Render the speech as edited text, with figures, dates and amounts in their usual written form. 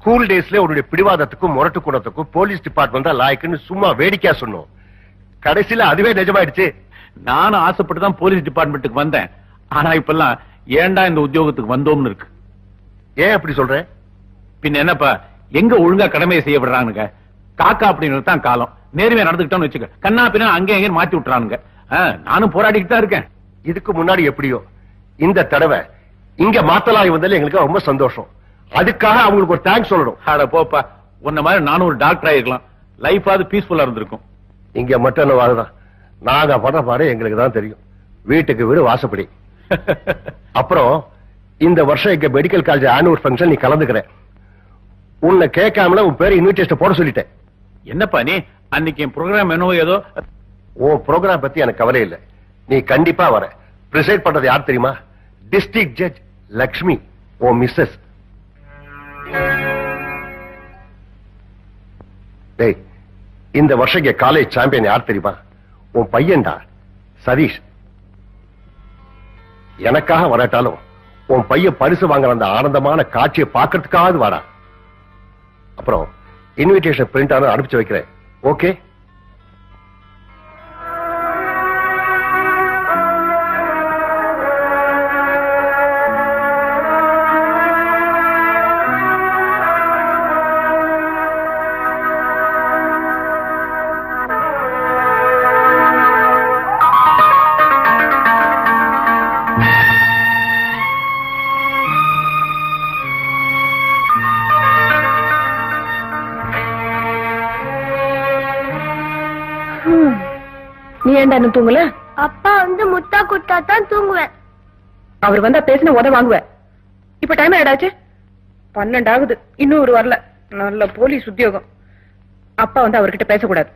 School டேஸ்ல உன்னுடைய பிடிவாதத்துக்கும் முரட்டு குணத்துக்கும் போலீஸ் டிபார்ட்மெண்ட் தான் லாய்க்குன்னு சும்மா வேடிக்கையா சொன்னோம். கடைசியில அதுவே நிஜமாயிடுச்சு. நானும் ஆசைப்பட்டு தான் போலீஸ் டிபார்ட்மெண்ட்டுக்கு வந்தேன். ஆனா இப்பெல்லாம் ஏன்டா இந்த உத்தியோகத்துக்கு வந்தோம்னு இருக்கு. ஏன் அப்படி சொல்ற? பின்ன என்னப்பா, எங்க ஒழுங்கா கடமையை செய்ய விடுறானுங்க. காக்கா அப்படின்னு தான் காலம். நேர்மையா நடந்துக்கிட்டோம்னு வச்சுக்க, கண்ணா பின்னா அங்கே எங்க மாத்தி விட்டுறானுங்க. நானும் போராடிக்கிட்டு தான் இருக்கேன். இதுக்கு முன்னாடி எப்படியோ இந்த தடவை இங்க மாத்தலாய் வந்தாலே எங்களுக்கு ரொம்ப சந்தோஷம். அதுக்காக அவங்களுக்கு ஒரு தேங்க்ஸ் சொல்லணும். அட போப்பா, உன்ன மாதிரி நானும் ஒரு டாக்டர் ஆயிருக்கலாம். லைஃபாவது பீஸ்ஃபுல்லா இருந்திருக்கும். இங்க மட்டும் என்ன வாழ்தான், நாங்க பண்ற பாடு எங்களுக்கு தான் தெரியும். வீட்டுக்கு வீடு வாசப்படி. அப்புறம் இந்த வருஷம் எங்க மெடிக்கல் காலேஜ் ஆனுவல் ஃபங்க்ஷன் நீ கலந்துக்கிற. உன்னை கேட்காமல உன் பேரை இன்விடேஷன் போட சொல்லிட்டேன். என்னப்பா நீ அன்னைக்கு என் ப்ரோக்ராம் என்னவோ ஏதோ. உன் ப்ரோக்ராம் பத்தி எனக்கு கவலை இல்லை, நீ கண்டிப்பா வர. பிரிசைட் பண்றது யார் தெரியுமா? டிஸ்ட்ரிக்ட் ஜட்ஜ் லக்ஷ்மி, ஓ மிஸ்ஸஸ். டேய், இந்த வருஷம் இங்க காலேஜ் சாம்பியன் யார் தெரியுமா? உன் பையன்டா சதீஷ். எனக்காக வராட்டாலும் உன் பையன் பரிசு வாங்குற அந்த ஆனந்தமான காட்சியை பார்க்கறதுக்காவது வாடா. அப்புறம் இன்விடேஷன் பிரிண்ட் ஆன அனுப்பிச்சு வைக்கிறேன். ஓகே? நீ ஏண்டா இன்னும் தூங்கல? அப்பா வந்து முத்தா குத்தா தான் தூங்குவேன். அவர் வந்தா பேசின உத வாங்குவேன். இப்ப டைம் ஆயிடாச்சு, 12 ஆகுது. இன்னும் ஒரு வரல. நல்ல போலீஸ் உத்தியோகம். அப்பா வந்து அவர்கிட்ட பேசக்கூடாது.